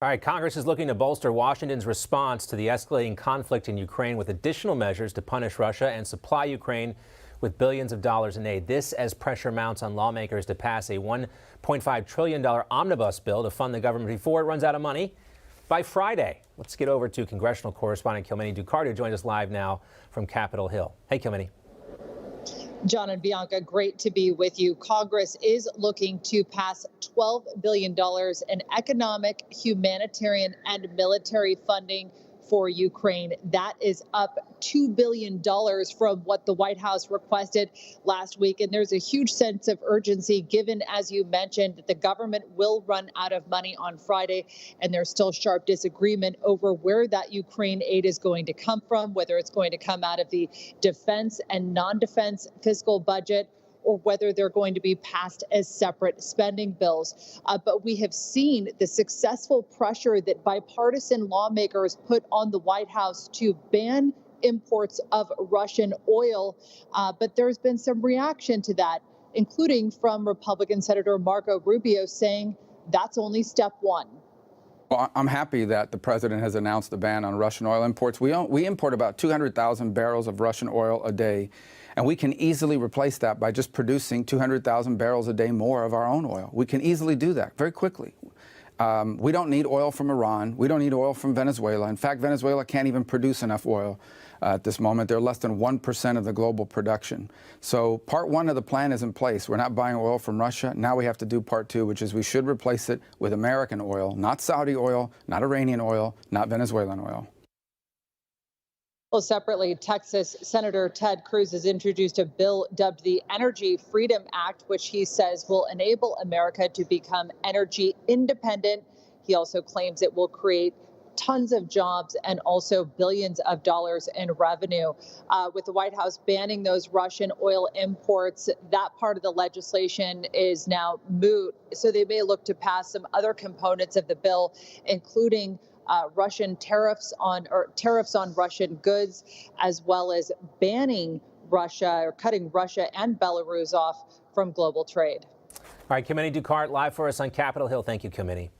All right, Congress is looking to bolster Washington's response to the escalating conflict in Ukraine with additional measures to punish Russia and supply Ukraine with billions of dollars in aid. This as pressure mounts on lawmakers to pass a $1.5 trillion omnibus bill to fund the government before it runs out of money by Friday. Let's get over to congressional correspondent Kilmeny Ducard, who joins us live now from Capitol Hill. Hey, Kilmeny. John and Bianca, great to be with you. Congress is looking to pass $12 billion in economic, humanitarian, and military funding for Ukraine. That is up $2 billion from what the White House requested last week. And there's a huge sense of urgency given, as you mentioned, that the government will run out of money on Friday. And there's still sharp disagreement over where that Ukraine aid is going to come from, whether it's going to come out of the defense and non-defense fiscal budget, or whether they're going to be passed as separate spending bills. But we have seen the successful pressure that bipartisan lawmakers put on the White House to ban imports of Russian oil. But there's been some reaction to that, including from Republican Senator Marco Rubio saying that's only step one. Well, I'm happy that the president has announced a ban on Russian oil imports. We import about 200,000 barrels of Russian oil a day, and we can easily replace that by just producing 200,000 barrels a day more of our own oil. We can easily do that very quickly. We don't need oil from Iran. We don't need oil from Venezuela. In fact, Venezuela can't even produce enough oil at this moment. They're less than 1% of the global production. So part one of the plan is in place. We're not buying oil from Russia. Now we have to do part two, which is we should replace it with American oil, not Saudi oil, not Iranian oil, not Venezuelan oil. Well, separately, Texas Senator Ted Cruz has introduced a bill dubbed the Energy Freedom Act, which he says will enable America to become energy independent. He also claims it will create tons of jobs and also billions of dollars in revenue. With the White House banning those Russian oil imports, that part of the legislation is now moot. So they may look to pass some other components of the bill, including Russian tariffs on Russian goods, as well as banning Russia or cutting Russia and Belarus off from global trade. All right, Kilmeny Ducard live for us on Capitol Hill. Thank you, Kilmeny.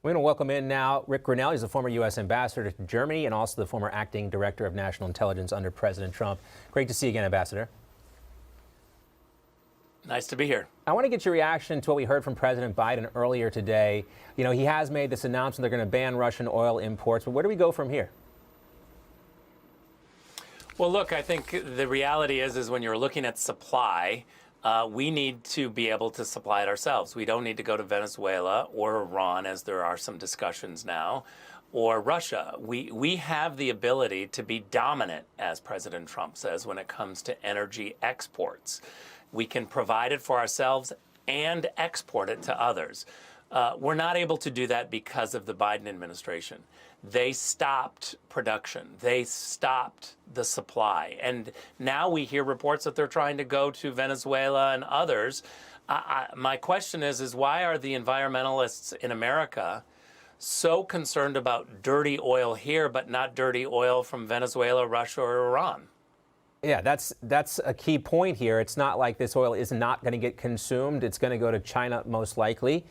We're going to welcome in now Ric Grenell. He's the former U.S. ambassador to Germany and also the former acting director of national intelligence under President Trump. Great to see you again, Ambassador. Nice to be here. I want to get your reaction to what we heard from President Biden earlier today. You know, he has made this announcement they're going to ban Russian oil imports, but where do we go from here? Well, look, I think the reality is when you're looking at supply, we need to be able to supply it ourselves. We don't need to go to Venezuela or Iran, as there are some discussions now, or Russia. We have the ability to be dominant, as President Trump says, when it comes to energy exports. We can provide it for ourselves and export it to others. We're not able to do that because of the Biden administration. They stopped production. They stopped the supply. And now we hear reports that they're trying to go to Venezuela and others. My question is why are the environmentalists in America so concerned about dirty oil here, but not dirty oil from Venezuela, Russia, or Iran? Yeah, that's a key point here. It's not like this oil is not going to get consumed. It's going to go to China most likely.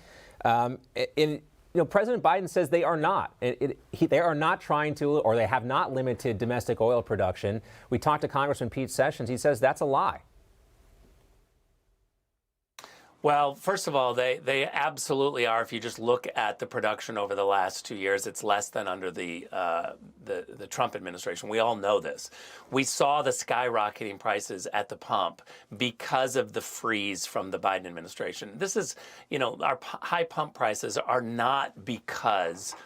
President Biden says they are not. They are not trying to, or they have not limited domestic oil production. We talked to Congressman Pete Sessions. He says that's a lie. Well, first of all, they absolutely are. If you just look at the production over the last 2 years, it's less than under the Trump administration. We all know this. We saw the skyrocketing prices at the pump because of the freeze from the Biden administration. This is, our high pump prices are not because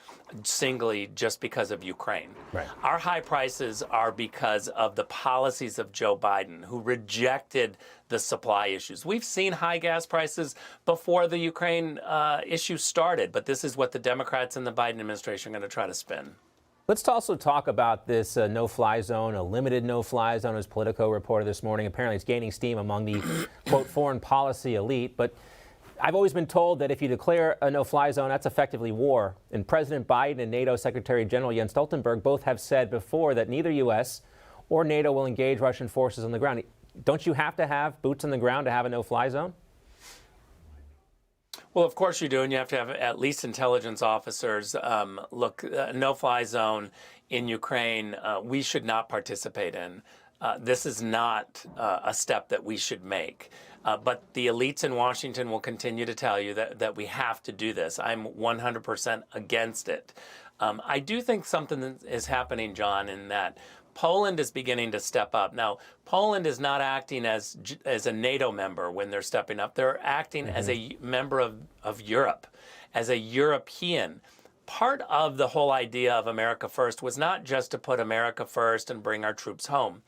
singly just because of Ukraine. Right. Our high prices are because of the policies of Joe Biden, who rejected the supply issues. We've seen high gas prices before the Ukraine issue started, but this is what the Democrats and the Biden administration are going to try to spin. Let's also talk about this no-fly zone, a limited no-fly zone, as Politico reported this morning. Apparently it's gaining steam among the, quote, foreign policy elite. But I've always been told that if you declare a no-fly zone, that's effectively war. And President Biden and NATO Secretary General Jens Stoltenberg both have said before that neither U.S. or NATO will engage Russian forces on the ground. Don't you have to have boots on the ground to have a no-fly zone? Well, of course you do, and you have to have at least intelligence officers look, no-fly zone in Ukraine, we should not participate in. This is not a step that we should make. But the elites in Washington will continue to tell you that we have to do this. I'm 100% against it. I do think something is happening, John, in that Poland is beginning to step up. Now, Poland is not acting as a NATO member when they're stepping up. They're acting as a member of Europe, as a European. Part of the whole idea of America First was not just to put America first and bring our troops home,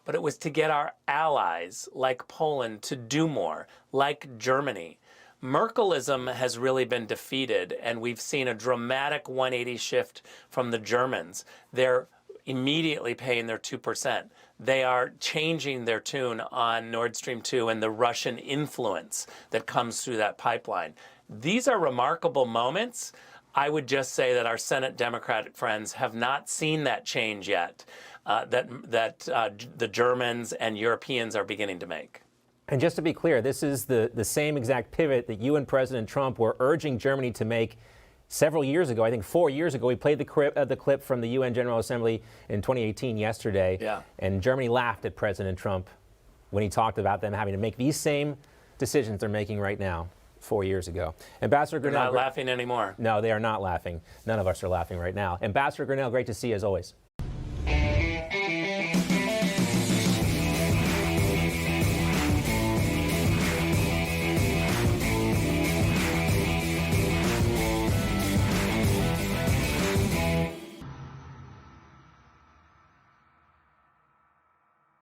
but it was to get our allies, like Poland, to do more, like Germany. Merkelism has really been defeated, and we've seen a dramatic 180 shift from the Germans. They're immediately paying their 2%. They are changing their tune on Nord Stream 2 and the Russian influence that comes through that pipeline. These are remarkable moments. I would just say that our Senate Democratic friends have not seen that change yet, that the Germans and Europeans are beginning to make. And just to be clear, this is the same exact pivot that you and President Trump were urging Germany to make several years ago. I think 4 years ago. We played the clip from the UN General Assembly in 2018 yesterday. Yeah. And Germany laughed at President Trump when he talked about them having to make these same decisions they're making right now 4 years ago. Ambassador Grenell. They're not laughing anymore. No, they are not laughing. None of us are laughing right now. Ambassador Grenell, great to see you as always.